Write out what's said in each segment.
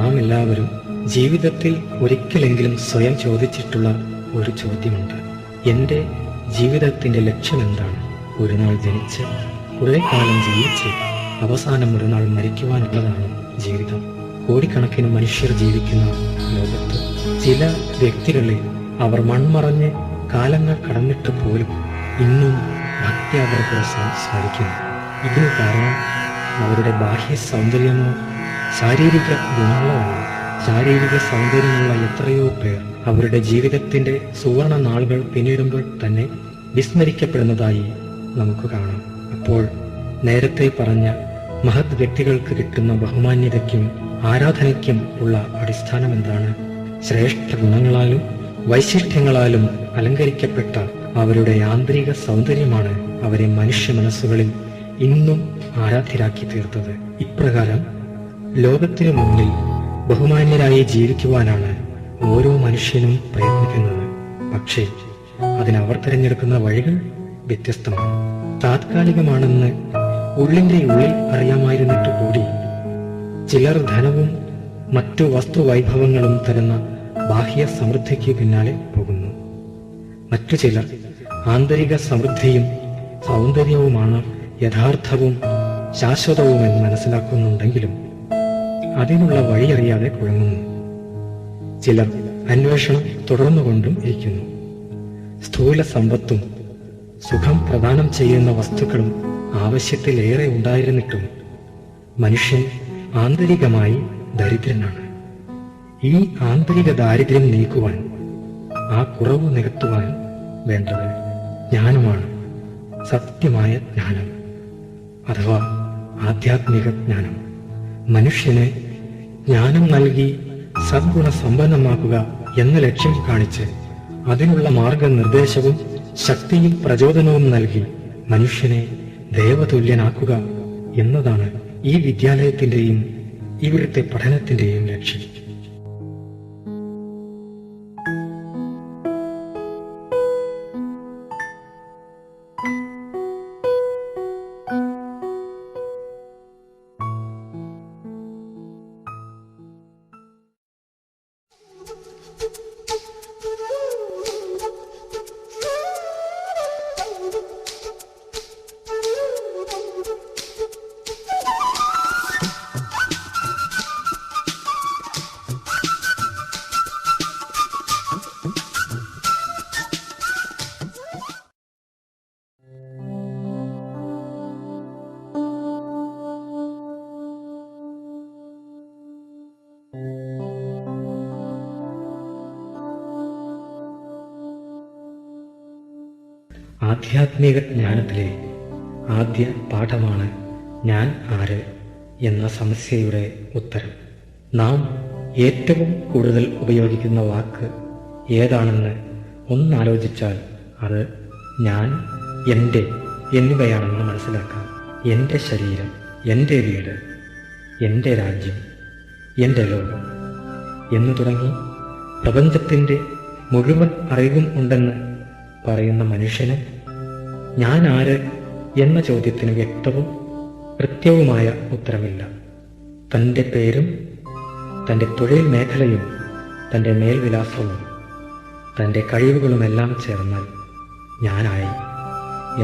നാം എല്ലാവരും ജീവിതത്തിൽ ഒരിക്കലെങ്കിലും സ്വയം ചോദിച്ചിട്ടുള്ള ഒരു ചോദ്യമുണ്ട്. എൻ്റെ ജീവിതത്തിൻ്റെ ലക്ഷ്യമെന്താണ്? ഒരു നാൾ ജനിച്ച് കുറേ കാലം ജീവിച്ച് അവസാനം ഒരു നാൾ മരിക്കുവാനുള്ളതാണ് ജീവിതം. കോടിക്കണക്കിന് മനുഷ്യർ ജീവിക്കുന്ന ലോകത്ത് ചില വ്യക്തികളെ അവർ മൺമറഞ്ഞ് കാലങ്ങൾ കടന്നിട്ട് പോലും ഇന്നും ഭക്തി അവരുടെ സ്മരിക്കുന്നു. ഇതിന് കാരണം അവരുടെ ബാഹ്യ സൗന്ദര്യമോ ശാരീരിക ഗുണങ്ങളോ അല്ല. ശാരീരിക സൗന്ദര്യമുള്ള എത്രയോ പേർ അവരുടെ ജീവിതത്തിന്റെ സുവർണ നാളുകൾ പിന്നിടുമ്പോൾ തന്നെ വിസ്മരിക്കപ്പെടുന്നതായി നമുക്ക് കാണാം. അപ്പോൾ നേരത്തെ പറഞ്ഞ മഹത് വ്യക്തികൾക്ക് കിട്ടുന്ന ബഹുമാന്യതയ്ക്കും ആരാധനയ്ക്കും ഉള്ള അടിസ്ഥാനം എന്താണ്? ശ്രേഷ്ഠ ഗുണങ്ങളാലും വൈശിഷ്ട്യങ്ങളാലും അലങ്കരിക്കപ്പെട്ട അവരുടെ ആന്തരിക സൗന്ദര്യമാണ് അവരെ മനുഷ്യ മനസ്സുകളിൽ ഇന്നും ആരാധ്യരാക്കി തീർത്തത്. ഇപ്രകാരം ലോകത്തിനു മുന്നിൽ ബഹുമാന്യരായി ജീവിക്കുവാനാണ് ഓരോ മനുഷ്യനും പ്രയത്നിക്കുന്നത്. പക്ഷേ അതിനവർ തിരഞ്ഞെടുക്കുന്ന വഴികൾ വ്യത്യസ്തമാണ്. താത്കാലികമാണെന്ന് ഉള്ളിൻ്റെ ഉള്ളിൽ അറിയാമായിരുന്നിട്ട് കൂടി ചിലർ ധനവും മറ്റു വസ്തുവൈഭവങ്ങളും തരുന്ന ബാഹ്യ സമൃദ്ധിക്ക് പിന്നാലെ പോകുന്നു. മറ്റു ചിലർ ആന്തരിക സമൃദ്ധിയും സൗന്ദര്യവുമാണ് യഥാർത്ഥവും ശാശ്വതവുമെന്ന് മനസ്സിലാക്കുന്നുണ്ടെങ്കിലും അതിനുള്ള വഴിയറിയാതെ കുഴങ്ങുന്നു. ചിലർ അന്വേഷണം തുടർന്നുകൊണ്ടും ഇരിക്കുന്നു. സ്ഥൂല സമ്പത്തും സുഖം പ്രദാനം ചെയ്യുന്ന വസ്തുക്കളും ആവശ്യത്തിലേറെ ഉണ്ടായിരുന്നിട്ടും മനുഷ്യൻ ആന്തരികമായി ദരിദ്രനാണ്. ഈ ആന്തരിക ദാരിദ്ര്യം നീക്കുവാൻ, ആ കുറവ് നികത്തുവാൻ വേണ്ടത് ജ്ഞാനമാണ്. സത്യമായ ജ്ഞാനം അഥവാ ആധ്യാത്മിക ജ്ഞാനം. മനുഷ്യന് ജ്ഞാനം നൽകി സദ്ഗുണസമ്പന്നമാക്കുക എന്ന ലക്ഷ്യം കാണിച്ച് അതിനുള്ള മാർഗനിർദ്ദേശവും ശക്തിയും പ്രചോദനവും നൽകി മനുഷ്യനെ ദേവതുല്യനാക്കുക എന്നതാണ് ഈ വിദ്യാലയത്തിന്റെയും ഇവിടുത്തെ പഠനത്തിന്റെയും ലക്ഷ്യം. ആധ്യാത്മിക ജ്ഞാനത്തിലെ ആദ്യ പാഠമാണ് ഞാൻ ആര് എന്ന സമസ്യയുടെ ഉത്തരം. നാം ഏറ്റവും കൂടുതൽ ഉപയോഗിക്കുന്ന വാക്ക് ഏതാണെന്ന് ഒന്നാലോചിച്ചാൽ അത് ഞാൻ, എൻ്റെ എന്നിവയാണെന്ന് മനസ്സിലാക്കാം. എൻ്റെ ശരീരം, എൻ്റെ വീട്, എൻ്റെ രാജ്യം, എൻ്റെ ലോകം എന്നു തുടങ്ങി പ്രപഞ്ചത്തിൻ്റെ മുഴുവൻ അറിവും ഉണ്ടെന്ന് പറയുന്ന മനുഷ്യന് ഞാൻ ആര് എന്ന ചോദ്യത്തിന് വ്യക്തവും കൃത്യവുമായ ഉത്തരമില്ല. തൻ്റെ പേരും തൻ്റെ തൊഴിൽ മേഖലയും തൻ്റെ മേൽവിലാസവും തൻ്റെ കഴിവുകളുമെല്ലാം ചേർന്നാൽ ഞാനായി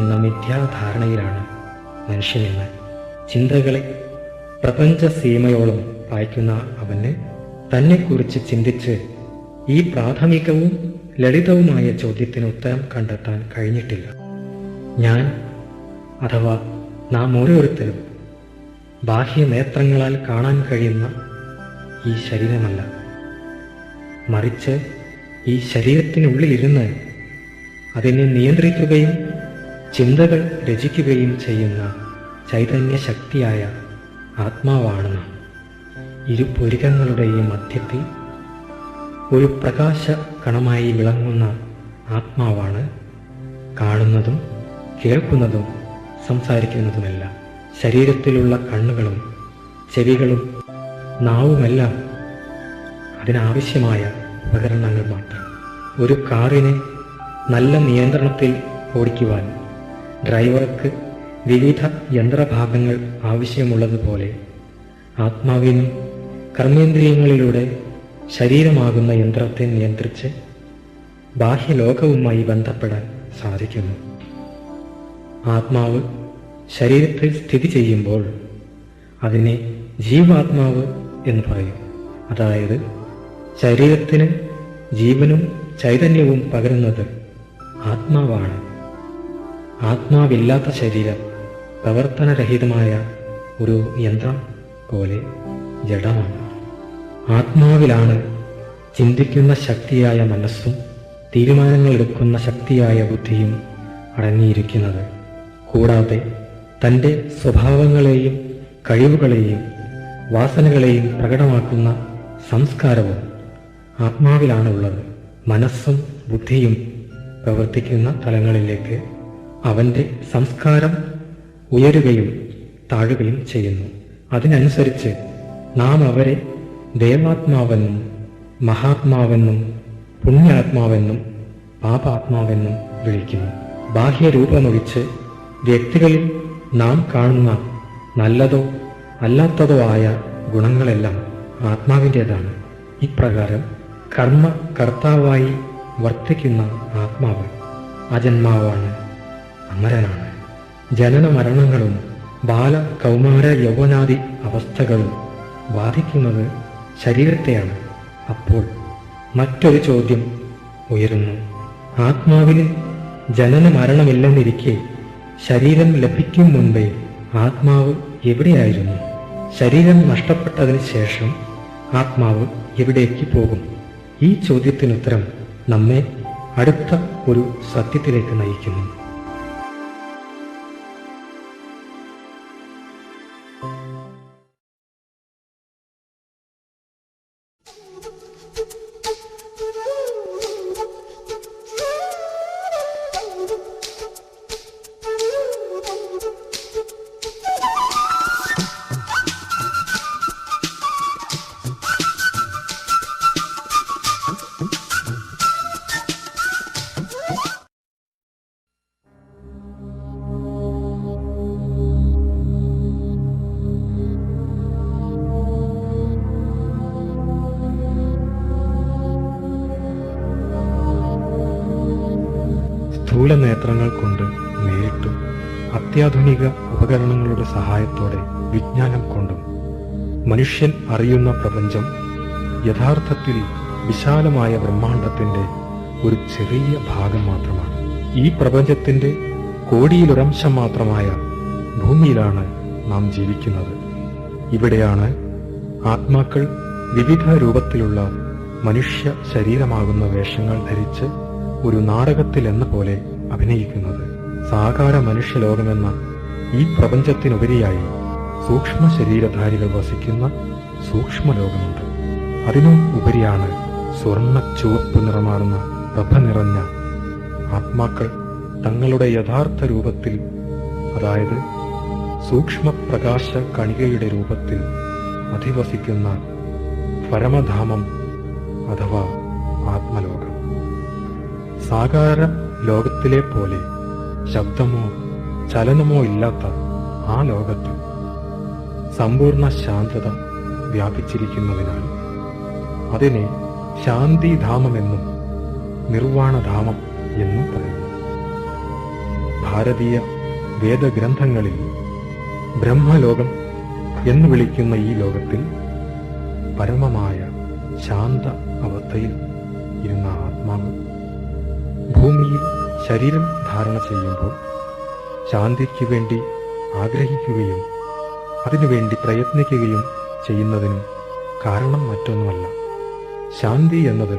എന്ന മിഥ്യാധാരണയിലാണ് മനുഷ്യനെന്ന് ചിന്തകളെ പ്രപഞ്ച സീമയോളം പായിക്കുന്ന അവന് തന്നെക്കുറിച്ച് ചിന്തിച്ച് ഈ പ്രാഥമികവും ലളിതവുമായ ചോദ്യത്തിന് ഉത്തരം കണ്ടെത്താൻ കഴിഞ്ഞിട്ടില്ല. ഞാൻ അഥവാ നാം ഓരോരുത്തരും ബാഹ്യനേത്രങ്ങളാൽ കാണാൻ കഴിയുന്ന ഈ ശരീരമല്ല, മറിച്ച് ഈ ശരീരത്തിനുള്ളിലിരുന്ന് അതിനെ നിയന്ത്രിക്കുകയും ചിന്തകൾ രചിക്കുകയും ചെയ്യുന്ന ചൈതന്യശക്തിയായ ആത്മാവാണ് നാം. ഇരുപുരികങ്ങളുടെയും മധ്യത്തിൽ ഒരു പ്രകാശ കണമായി വിളങ്ങുന്ന ആത്മാവാണ് കാണുന്നതും കേൾക്കുന്നതും സംസാരിക്കുന്നതുമെല്ലാം. ശരീരത്തിലുള്ള കണ്ണുകളും ചെവികളും നാവുമെല്ലാം അതിനാവശ്യമായ ഉപകരണങ്ങൾ മാത്രം. ഒരു കാറിനെ നല്ല നിയന്ത്രണത്തിൽ ഓടിക്കുവാൻ ഡ്രൈവർക്ക് വിവിധ യന്ത്രഭാഗങ്ങൾ ആവശ്യമുള്ളതുപോലെ ആത്മാവിനും കർമ്മേന്ദ്രിയങ്ങളിലൂടെ ശരീരമാകുന്ന യന്ത്രത്തെ നിയന്ത്രിച്ച് ബാഹ്യലോകവുമായി ബന്ധപ്പെടാൻ സാധിക്കുന്നു. ആത്മാവ് ശരീരത്തിൽ സ്ഥിതി ചെയ്യുമ്പോൾ അതിനെ ജീവാത്മാവ് എന്ന് പറയും. അതായത് ശരീരത്തിന് ജീവനും ചൈതന്യവും പകരുന്നത് ആത്മാവാണ്. ആത്മാവില്ലാത്ത ശരീരം പ്രവർത്തനരഹിതമായ ഒരു യന്ത്രം പോലെ ജഡമാണ്. ആത്മാവിലാണ് ചിന്തിക്കുന്ന ശക്തിയായ മനസ്സും തീരുമാനങ്ങൾ എടുക്കുന്ന ശക്തിയായ ബുദ്ധിയും അടങ്ങിയിരിക്കുന്നത്. കൂടാതെ തൻ്റെ സ്വഭാവങ്ങളെയും കഴിവുകളെയും വാസനകളെയും പ്രകടമാക്കുന്ന സംസ്കാരവും ആത്മാവിലാണുള്ളത്. മനസ്സും ബുദ്ധിയും പ്രവർത്തിക്കുന്ന തലങ്ങളിലേക്ക് അവൻ്റെ സംസ്കാരം ഉയരുകയും താഴുകയും ചെയ്യുന്നു. അതിനനുസരിച്ച് നാം അവരെ ദേവാത്മാവെന്നും മഹാത്മാവെന്നും പുണ്യാത്മാവെന്നും പാപാത്മാവെന്നും വിളിക്കുന്നു. ബാഹ്യരൂപമൊഴിച്ച് വ്യക്തികളിൽ നാം കാണുന്ന നല്ലതോ അല്ലാത്തതോ ആയ ഗുണങ്ങളെല്ലാം ആത്മാവിൻ്റേതാണ്. ഇപ്രകാരം കർത്താവായി വർത്തിക്കുന്ന ആത്മാവ് അജന്മാവാണ്, അമരനാണ്. ജനന മരണങ്ങളും ബാല കൗമാര യൗവനാദി അവസ്ഥകളും ബാധിക്കുന്നത് ശരീരത്തെയാണ്. അപ്പോൾ മറ്റൊരു ചോദ്യം ഉയരുന്നു. ആത്മാവിന് ജനന മരണമില്ലെന്നിരിക്കെ ശരീരം ലഭിക്കും മുൻപേ ആത്മാവ് എവിടെയായിരുന്നു? ശരീരം നഷ്ടപ്പെട്ടതിന് ശേഷം ആത്മാവ് എവിടേക്ക് പോകും? ഈ ചോദ്യത്തിനുത്തരം നമ്മെ അടുത്ത ഒരു സത്യത്തിലേക്ക് നയിക്കുന്നു. സ്ഥൂലനേത്രങ്ങൾ കൊണ്ട് നേരിട്ടും അത്യാധുനിക ഉപകരണങ്ങളുടെ സഹായത്തോടെ വിജ്ഞാനം കൊണ്ടും മനുഷ്യൻ അറിയുന്ന പ്രപഞ്ചം യഥാർത്ഥത്തിൽ വിശാലമായ ബ്രഹ്മാണ്ഡത്തിന്റെ ഒരു ചെറിയ ഭാഗം മാത്രമാണ്. ഈ പ്രപഞ്ചത്തിന്റെ കോടിയിലൊരംശം മാത്രമായ ഭൂമിയിലാണ് നാം ജീവിക്കുന്നത്. ഇവിടെയാണ് ആത്മാക്കൾ വിവിധ രൂപത്തിലുള്ള മനുഷ്യ ശരീരമാകുന്ന വേഷങ്ങൾ ധരിച്ച് ഒരു നാടകത്തിലെന്ന പോലെ അഭിനയിക്കുന്നത്. സാകാര മനുഷ്യലോകമെന്ന ഈ പ്രപഞ്ചത്തിനുപരിയായി സൂക്ഷ്മ ശരീരധാരികൾ വസിക്കുന്ന സൂക്ഷ്മലോകമുണ്ട്. അതിനും ഉപരിയാണ് സ്വർണ്ണ ചുവപ്പ് നിറമാർന്ന പ്രഭ നിറഞ്ഞ ആത്മാക്കൾ തങ്ങളുടെ യഥാർത്ഥ രൂപത്തിൽ, അതായത് സൂക്ഷ്മ പ്രകാശ കണികയുടെ രൂപത്തിൽ അധിവസിക്കുന്ന പരമധാമം അഥവാ ആത്മലോകം. സാകാര ലോകത്തിലെ പോലെ ശബ്ദമോ ചലനമോ ഇല്ലാത്ത ആ ലോകത്ത് സമ്പൂർണ്ണ ശാന്തത വ്യാപിച്ചിരിക്കുന്നതിനാൽ അതിനെ ശാന്തിധാമമെന്നും നിർവാണധാമം എന്നും പറയുന്നു. ഭാരതീയ വേദഗ്രന്ഥങ്ങളിൽ ബ്രഹ്മലോകം എന്ന് വിളിക്കുന്ന ഈ ലോകത്തിൽ പരമമായ ശാന്ത അവസ്ഥയിൽ ഇരുന്ന ആത്മാവ് ഭൂമിയിൽ ശരീരം ധാരണ ചെയ്യുമ്പോൾ ശാന്തിക്ക് വേണ്ടി ആഗ്രഹിക്കുകയും അതിനുവേണ്ടി പ്രയത്നിക്കുകയും ചെയ്യുന്നതിനും കാരണം മറ്റൊന്നുമല്ല. ശാന്തി എന്നത്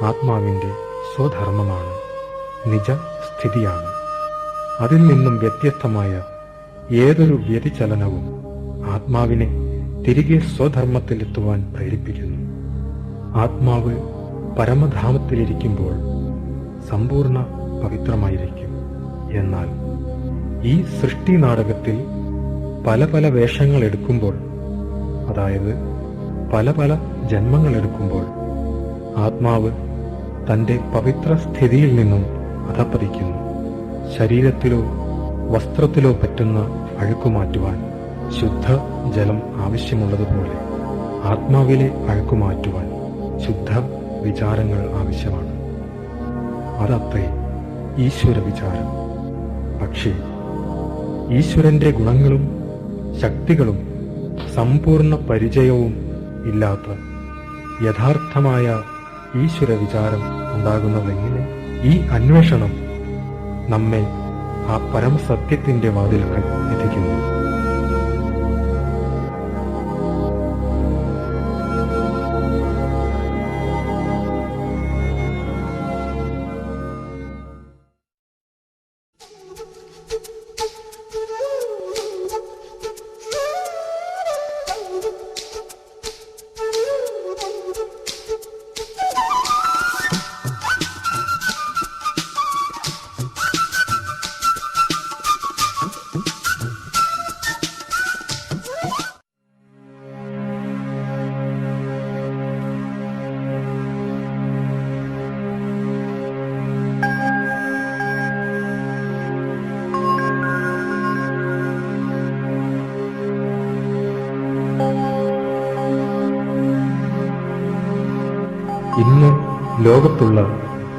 ആത്മാവിൻ്റെ സ്വധർമ്മമാണ്, നിജസ്ഥിതിയാണ്. അതിൽ നിന്നും വ്യത്യസ്തമായ ഏതൊരു വ്യതിചലനവും ആത്മാവിനെ തിരികെ സ്വധർമ്മത്തിലെത്തുവാൻ പ്രേരിപ്പിക്കുന്നു. ആത്മാവ് പരമധാമത്തിലിരിക്കുമ്പോൾ സമ്പൂർണ്ണ പവിത്രമായിരിക്കും. എന്നാൽ ഈ സൃഷ്ടി നാടകത്തിൽ പല പല വേഷങ്ങൾ എടുക്കുമ്പോൾ, അതായത് പല പല ജന്മങ്ങൾ എടുക്കുമ്പോൾ ആത്മാവ് തൻ്റെ പവിത്ര സ്ഥിതിയിൽ നിന്നും അധപ്പതിക്കുന്നു. ശരീരത്തിലോ വസ്ത്രത്തിലോ പറ്റുന്ന അഴുക്കുമാറ്റുവാൻ ശുദ്ധ ജലം ആവശ്യമുള്ളതുപോലെ ആത്മാവിലെ അഴുക്കുമാറ്റുവാൻ ശുദ്ധ വിചാരങ്ങൾ ആവശ്യമാണ്. അതത്രേ ഈശ്വര വിചാരം. പക്ഷേ ഈശ്വരന്റെ ഗുണങ്ങളും ശക്തികളും സമ്പൂർണ്ണ പരിചയവും ഇല്ലാത്ത യഥാർത്ഥമായ ഈശ്വര വിചാരം ഉണ്ടാകുന്നതെങ്ങനെ? ഈ അന്വേഷണം നമ്മെ ആ പരമസത്യത്തിന്റെ വാതിൽക്കൽ എത്തിക്കുന്നു. ഇന്ന് ലോകത്തുള്ള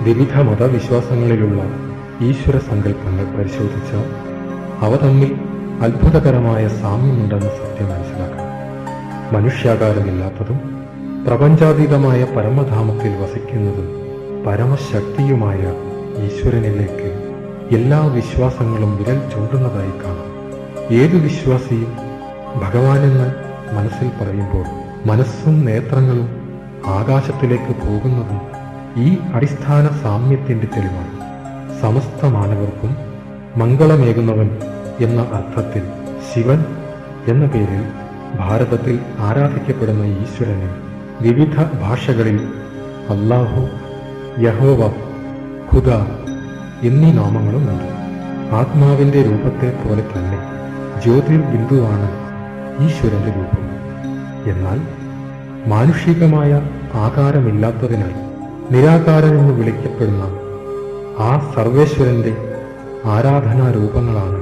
വിവിധ മതവിശ്വാസങ്ങളിലുള്ള ഈശ്വര സങ്കല്പങ്ങൾ പരിശോധിച്ചാൽ അവ തമ്മിൽ അത്ഭുതകരമായ സാമ്യമുണ്ടെന്ന് സത്യം മനസ്സിലാക്കാം. മനുഷ്യാകാരമില്ലാത്തതും പ്രപഞ്ചാതീതമായ പരമധാമത്തിൽ വസിക്കുന്നതും പരമശക്തിയുമായ ഈശ്വരനിലേക്ക് എല്ലാ വിശ്വാസങ്ങളും വിരൽ ചൂണ്ടുന്നതായി കാണാം. ഏതു വിശ്വാസിയും ഭഗവാനെന്ന് മനസ്സിൽ പറയുമ്പോൾ മനസ്സും നേത്രങ്ങളും ആകാശത്തിലേക്ക് പോകുന്നതും ഈ അടിസ്ഥാന സാമ്യത്തിന്റെ തെളിവാണ്. സമസ്ത മാനവർക്കും മംഗളമേകുന്നവൻ എന്ന അർത്ഥത്തിൽ ശിവൻ എന്ന പേരിൽ ഭാരതത്തിൽ ആരാധിക്കപ്പെടുന്ന ഈശ്വരന് വിവിധ ഭാഷകളിൽ അല്ലാഹു, യഹോവ, ഖുദ എന്നീ നാമങ്ങളുമുണ്ട്. ആത്മാവിന്റെ രൂപത്തെ പോലെ തന്നെ ജ്യോതിർബിന്ദുവാണ് ഈശ്വരന്റെ രൂപം. എന്നാൽ മാനുഷികമായ ആകാരമില്ലാത്തതിനാൽ നിരാകാരനെന്ന് വിളിക്കപ്പെടുന്ന ആ സർവേശ്വരന്റെ ആരാധനാരൂപങ്ങളാണ്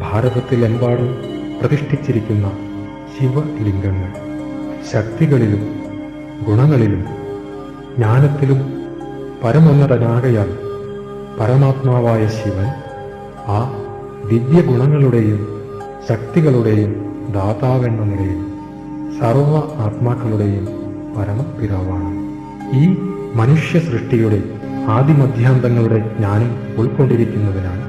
ഭാരതത്തിലെമ്പാടും പ്രതിഷ്ഠിച്ചിരിക്കുന്ന ശിവലിംഗങ്ങൾ. ശക്തികളിലും ഗുണങ്ങളിലും ജ്ഞാനത്തിലും പരമോന്നതനാകയാൽ പരമാത്മാവായ ശിവൻ ആ ദിവ്യഗുണങ്ങളുടെയും ശക്തികളുടെയും ദാതാവെന്ന നിലയിൽ സർവ ആത്മാക്കളുടെയും പരമപിതാവാണ്. ഈ മനുഷ്യ സൃഷ്ടിയുടെ ആദിമധ്യാന്തങ്ങളുടെ ജ്ഞാനം ഉൾക്കൊണ്ടിരിക്കുന്നതിനാൽ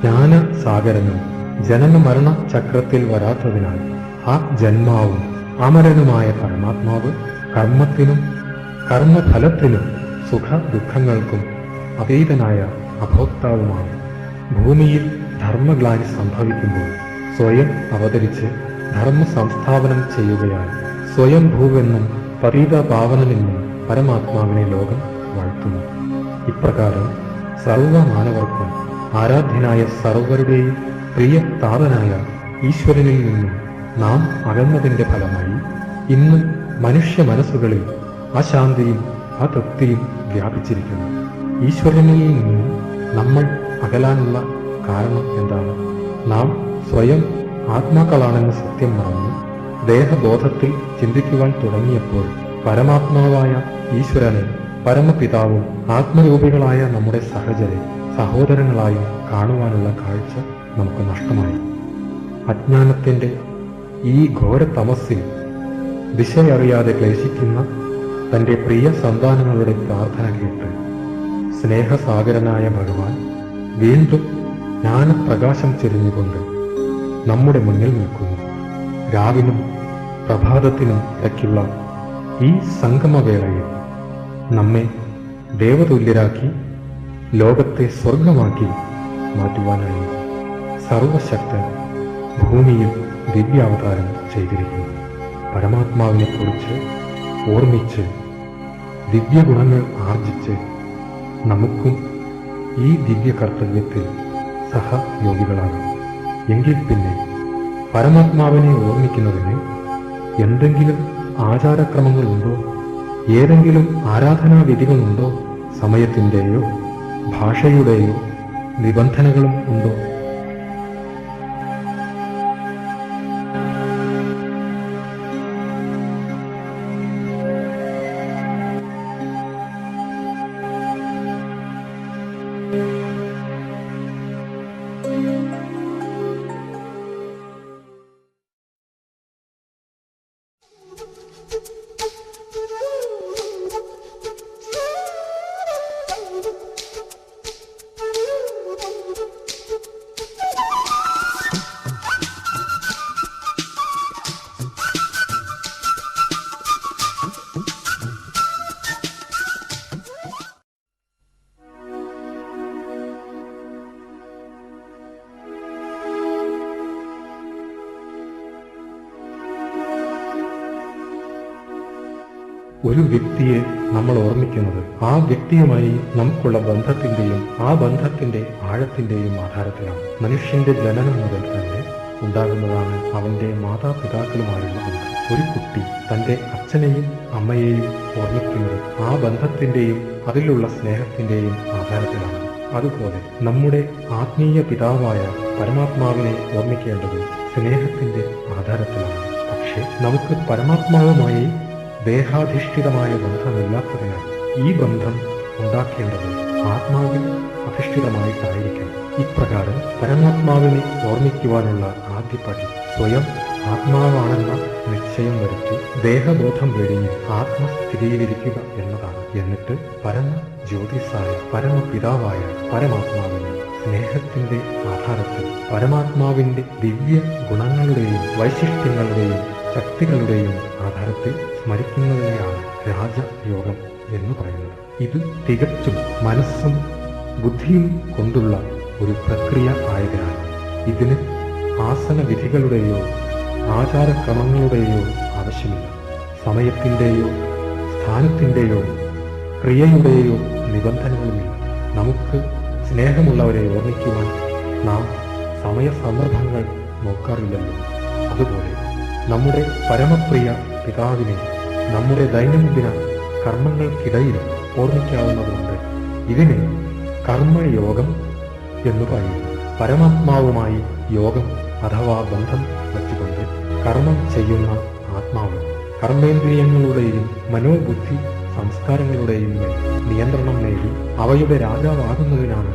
ജ്ഞാനസാഗരനും ജനന മരണ ചക്രത്തിൽ വരാത്തതിനാൽ ആ ജന്മാവും അമരനുമായ പരമാത്മാവ് കർമ്മത്തിനും കർമ്മഫലത്തിനും സുഖ ദുഃഖങ്ങൾക്കും അതീതനായ അഭോക്താവുമാണ്. ഭൂമിയിൽ ധർമ്മഗ്ലാനി സംഭവിക്കുമ്പോൾ സ്വയം അവതരിച്ച് ധർമ്മ സംസ്ഥാപനം ചെയ്യുകയാൽ സ്വയംഭൂവെന്നും പതീതപാവനമെന്നും പരമാത്മാവിനെ ലോകം വാഴ്ത്തുന്നു. ഇപ്രകാരം സർവമാനവർക്കും ആരാധ്യനായ സർവരുടെയും പ്രിയ താതനായ ഈശ്വരനിൽ നിന്നും നാം അകന്നതിന്റെ ഫലമായി ഇന്ന് മനുഷ്യ മനസ്സുകളിൽ അശാന്തിയും അതൃപ്തിയും വ്യാപിച്ചിരിക്കുന്നു. ഈശ്വരനിൽ നിന്നും നമ്മൾ അകലാനുള്ള കാരണം എന്താണ്? നാം സ്വയം ആത്മാക്കളാണെന്ന് സത്യം മറന്ന് ദേഹബോധത്തിൽ ചിന്തിക്കുവാൻ തുടങ്ങിയപ്പോൾ പരമാത്മാവായ ഈശ്വരനെ പരമപിതാവും ആത്മരൂപികളായ നമ്മുടെ സഹചരെ സഹോദരങ്ങളായും കാണുവാനുള്ള കാഴ്ച നമുക്ക് നഷ്ടമായി. അജ്ഞാനത്തിന്റെ ഈ ഘോര തമസ്സിൽ ദിശയറിയാതെ ക്ലേശിക്കുന്ന തന്റെ പ്രിയ സന്താനങ്ങളുടെ പ്രാർത്ഥന കേട്ട് സ്നേഹസാഗരനായ ഭഗവാൻ വീണ്ടും ജ്ഞാനപ്രകാശം ചെരിഞ്ഞുകൊണ്ട് നമ്മുടെ മുന്നിൽ നിൽക്കുന്നു. രാവിനും പ്രഭാതത്തിനും ഇടയ്ക്കുള്ള ഈ സംഗമവേളയിൽ നമ്മെ ദേവതുല്യരാക്കി ലോകത്തെ സ്വർഗമാക്കി മാറ്റുവാനായി സർവശക്തൻ ഭൂമിയിൽ ദിവ്യാവതാരം ചെയ്തിരിക്കുന്നു. പരമാത്മാവിനെ കുറിച്ച് ഓർമ്മിച്ച് ദിവ്യഗുണങ്ങൾ ആർജിച്ച് നമുക്കും ഈ ദിവ്യ കർത്തവ്യത്തിൽ സഹയോഗികളാകാം. എങ്കിൽ പിന്നെ പരമാത്മാവിനെ ഓർമ്മിക്കുന്നതിന് എന്തെങ്കിലും ആചാരക്രമങ്ങളുണ്ടോ? ഏതെങ്കിലും ആരാധനാവിധികളുണ്ടോ? സമയത്തിൻ്റെയോ ഭാഷയുടെയോ നിബന്ധനകളും ഉണ്ടോ? ഒരു വ്യക്തിയെ നമ്മൾ ഓർമ്മിക്കുന്നത് ആ വ്യക്തിയുമായി നമുക്കുള്ള ബന്ധത്തിന്റെയും ആ ബന്ധത്തിന്റെ ആഴത്തിന്റെയും ആധാരത്തിലാണ്. മനുഷ്യന്റെ ജനനം മുതൽ തന്നെ ഉണ്ടാകുന്നതാണ് അവന്റെ മാതാപിതാക്കളുമായുള്ള ബന്ധം. ഒരു കുട്ടി തന്റെ അച്ഛനെയും അമ്മയെയും ഓർമ്മിക്കുന്നത് ആ ബന്ധത്തിന്റെയും അതിലുള്ള സ്നേഹത്തിന്റെയും ആധാരത്തിലാണ്. അതുപോലെ നമ്മുടെ ആത്മീയ പിതാവായ പരമാത്മാവിനെ ഓർമ്മിക്കേണ്ടത് സ്നേഹത്തിന്റെ ആധാരത്തിലാണ്. പക്ഷെ നമുക്ക് പരമാത്മാവുമായി ദേഹാധിഷ്ഠിതമായ ബന്ധമില്ലാത്തതിനാൽ ഈ ബന്ധം ഉണ്ടാക്കേണ്ടത് ആത്മാവിൽ അധിഷ്ഠിതമായിട്ടായിരിക്കണം. ഇപ്രകാരം പരമാത്മാവിനെ ഓർമ്മിക്കുവാനുള്ള ആദ്യപടി സ്വയം ആത്മാവാണെന്ന നിശ്ചയം വരുത്തി ദേഹബോധം വെടിഞ്ഞ് ആത്മസ്ഥിതിയിലിരിക്കുക എന്നതാണ്. എന്നിട്ട് പരമ ജ്യോതിസായ പരമപിതാവായ പരമാത്മാവിനെ സ്നേഹത്തിന്റെ ആധാരത്തിൽ പരമാത്മാവിന്റെ ദിവ്യ ഗുണങ്ങളുടെയും വൈശിഷ്ട്യങ്ങളുടെയും ശക്തികളുടെയും ആധാരത്തിൽ സ്മരിക്കുന്നതിനെയാണ് രാജയോഗം എന്ന് പറയുന്നത്. ഇത് തികച്ചും മനസ്സും ബുദ്ധിയും കൊണ്ടുള്ള ഒരു പ്രക്രിയ ആയതിനാൽ ഇതിന് ആസനവിധികളുടെയോ ആചാരക്രമങ്ങളുടെയോ ആവശ്യമില്ല. സമയത്തിൻ്റെയോ സ്ഥാനത്തിൻ്റെയോ ക്രിയയുടെയോ നിബന്ധനകളുമില്ല. നമുക്ക് സ്നേഹമുള്ളവരെ ഓർമ്മിക്കുവാൻ നാം സമയസന്ദർഭങ്ങൾ നോക്കാറില്ലല്ലോ. അതുപോലെ നമ്മുടെ പരമപ്രിയ പിതാവിനെ നമ്മുടെ ദൈനംദിന കർമ്മങ്ങൾക്കിടയിൽ ഓർമ്മിക്കാവുന്നതുകൊണ്ട് ഇതിനെ കർമ്മയോഗം എന്ന് പറയുന്നു. പരമാത്മാവുമായി യോഗം അഥവാ ബന്ധം വച്ചുകൊണ്ട് കർമ്മം ചെയ്യുന്ന ആത്മാവ് കർമ്മേന്ദ്രിയങ്ങളുടെയും മനോബുദ്ധി സംസ്കാരങ്ങളുടെയും മേൽ നിയന്ത്രണം നേടി അവയുടെ രാജാവാകുന്നതിനാണ്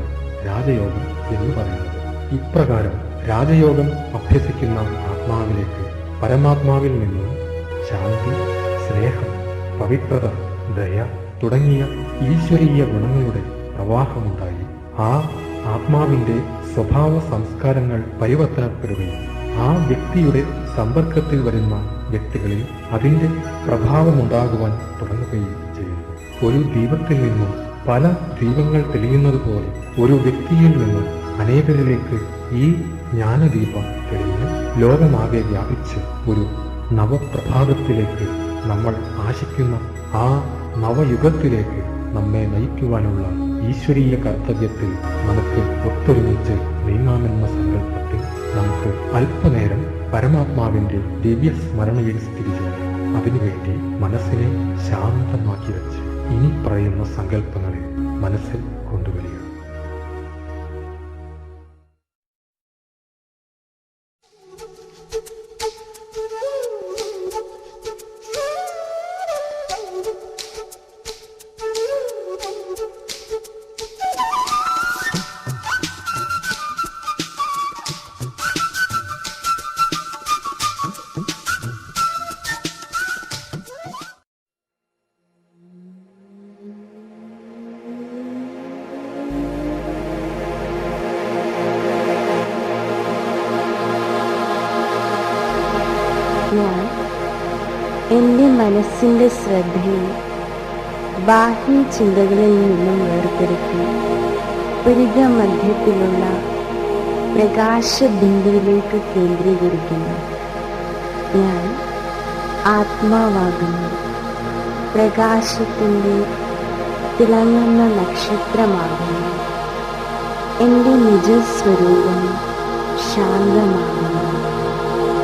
രാജയോഗം എന്ന് പറയുന്നത്. ഇപ്രകാരം രാജയോഗം അഭ്യസിക്കുന്ന ആത്മാവിലേക്ക് പരമാത്മാവിൽ നിന്നും ശാന്തി, സ്നേഹം, പവിത്രത, ദയ തുടങ്ങിയ ഈശ്വരീയ ഗുണങ്ങളുടെ പ്രവാഹമുണ്ടായി ആ ആത്മാവിന്റെ സ്വഭാവ സംസ്കാരങ്ങൾ പരിവർത്തനപ്പെടുകയും ആ വ്യക്തിയുടെ സമ്പർക്കത്തിൽ വരുന്ന വ്യക്തികളിൽ അതിന്റെ പ്രഭാവമുണ്ടാകുവാൻ തുടങ്ങുകയും ചെയ്യുന്നു. ഒരു ദീപത്തിൽ നിന്നും പല ദീപങ്ങൾ തെളിയുന്നത് പോലെ ഒരു വ്യക്തിയിൽ നിന്നും അനേകരിലേക്ക് ഈ ജ്ഞാനദീപം തെളിഞ്ഞ് ലോകമാകെ വ്യാപിച്ച് ഒരു നവപ്രഭാതത്തിലേക്ക് നമ്മൾ ആശിക്കുന്ന ആ നവയുഗത്തിലേക്ക് നമ്മെ നയിക്കുവാനുള്ള ഈശ്വരീയ കർത്തവ്യത്തിൽ നമുക്ക് ഒത്തൊരുമിച്ച് നീങ്ങാമെന്ന സങ്കല്പത്തിൽ നമുക്ക് അല്പനേരം പരമാത്മാവിന്റെ ദിവ്യസ്മരണയിൽ സ്ഥിതി ചെയ്യാം. അതിനുവേണ്ടി മനസ്സിനെ ശാന്തമാക്കി വെച്ച് ഇനി പറയുന്ന സങ്കല്പങ്ങളെ മനസ്സിൽ കൊണ്ടുവരിക. ഞാൻ എൻ്റെ മനസ്സിൻ്റെ ശ്രദ്ധയെ ബാഹ്യ ചിന്തകളിൽ നിന്നും വേർപെടുത്തി പുരികമധ്യത്തിലുള്ള പ്രകാശബിന്ദുവിലേക്ക് കേന്ദ്രീകരിക്കുന്നു. ഞാൻ ആത്മാവാകുന്നു, പ്രകാശത്തിൻ്റെ തിളങ്ങുന്ന നക്ഷത്രമാകുന്നു. എൻ്റെ നിജസ്വരൂപം ശാന്തമാകുന്നു,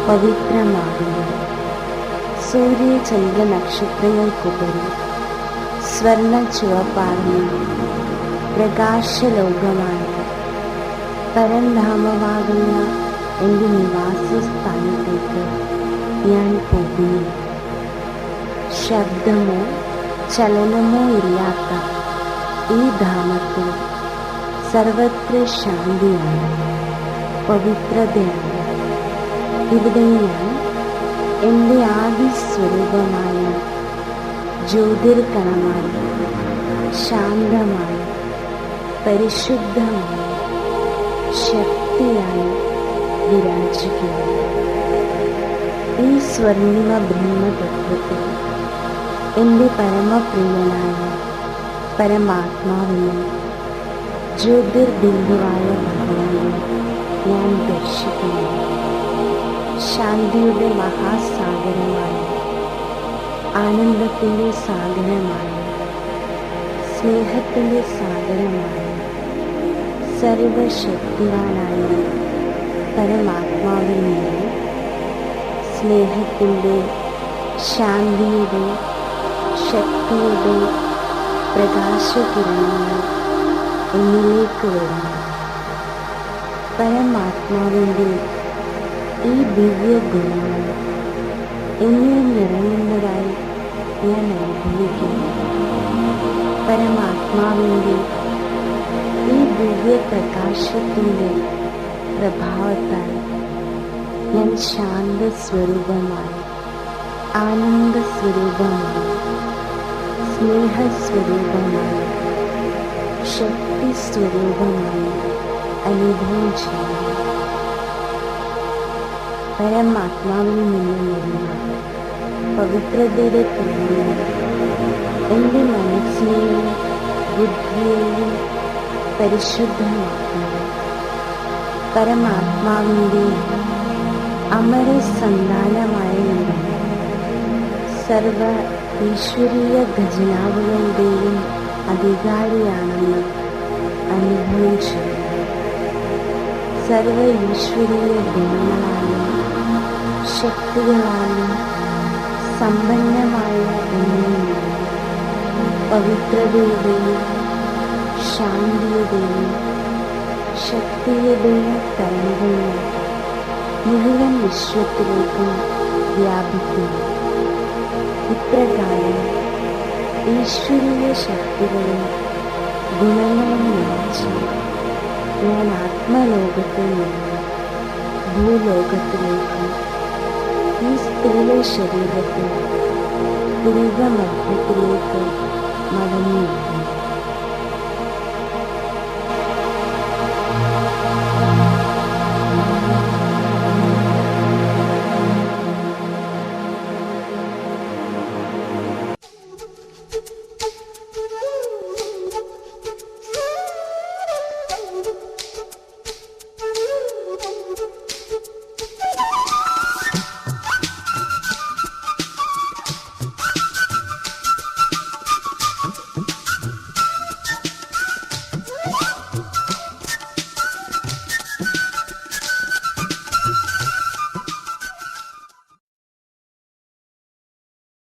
പവിത്രമാകുന്നു. സൂര്യചന്ദ്ര നക്ഷത്രങ്ങൾക്കുപരി സ്വർണ്ണ ചുവപ്പാർന്ന പ്രകാശലോകമായ പരംധാമമാകുന്ന എൻ്റെ നിവാസസ്ഥാനത്തേക്ക് ഞാൻ പോകുന്നു. ശബ്ദമോ ചലനമോ ഇല്ലാത്ത ഈ ധാമത്തിൽ സർവത്ര ശാന്തിയാണ്, പവിത്രതയാണ്. ഇവിടെ ഞാൻ എൻ്റെ ആദിസ്വരൂപമായ ജ്യോതിർകണമായി ശാന്തമായി പരിശുദ്ധമായി ശക്തിയായി വിരാജിക്കുന്നു. ഈ സ്വർണിമ ബ്രഹ്മതത്വത്തിൽ എൻ്റെ പരമപ്രിയനായ പരമാത്മാവിനെ ജ്യോതിർബിന്ദുവായ ഭഗവാനെ ഞാൻ ദർശിക്കുന്നു. ശാന്തിയുടെ മഹാസാഗരമായ ആനന്ദത്തിൻ്റെ സാഗരമായ, സ്നേഹത്തിൻ്റെ സാഗരമായ, സർവശക്തിവാനായ പരമാത്മാവിൽ നിന്ന് സ്നേഹത്തിൻ്റെ, ശാന്തിയുടെ, ശക്തിയുടെ പ്രകാശകിരണങ്ങൾ എന്നിലേക്ക് വരുന്നു. പരമാത്മാവിൻ്റെ ഈ ദിവ്യ ഗുണങ്ങൾ എന്നിൽ നിറയുന്നതായി ഞാൻ അനുഭവിക്കുന്നു. പരമാത്മാവിൻ്റെ ഈ ദിവ്യ പ്രകാശത്തിൻ്റെ പ്രഭാവത്താൽ ഞാൻ ശാന്തസ്വരൂപമായി, ആനന്ദസ്വരൂപമായി, സ്നേഹസ്വരൂപമായി, ശക്തിസ്വരൂപമായി അനുഭവം ചെയ്യുന്നു. പരമാത്മാവിൽ നിന്ന് വരുന്ന പവിത്രതയുടെ പ്രേരണ എൻ്റെ മനസ്സിനെയും ബുദ്ധിയെയും പരിശുദ്ധമാക്കുന്നു. പരമാത്മാവിൻ്റെ അമര സന്താനമായ ഞാൻ സർവ ഈശ്വരീയ ഖജനാവുകളുടെയും അധികാരിയാണെന്ന് അനുഭവം ചെയ്യുന്നു. സർവ ഈശ്വരീയ ഗുണങ്ങളാലും ശക്തികളാലും സമ്പന്നമായ എന്നിൽ പവിത്രതയുടെയും ശാന്തിയുടെയും ശക്തിയുടെയും തരംഗങ്ങൾ മുഴുവൻ വിശ്വത്തിലേക്കും വ്യാപിക്കുന്നു. ഇപ്രകാരം ഈശ്വരീയ ശക്തികളും ഗുണങ്ങളും നിറച്ച് ഞാൻ ആത്മലോകത്തിൽ നിന്ന് ഭൂലോകത്തിലേക്ക് ഈ സ്ഥൂല ശരീരത്തിൽ ദീർഘമധ്യത്തിലേക്ക് മടങ്ങിയിരുന്നു.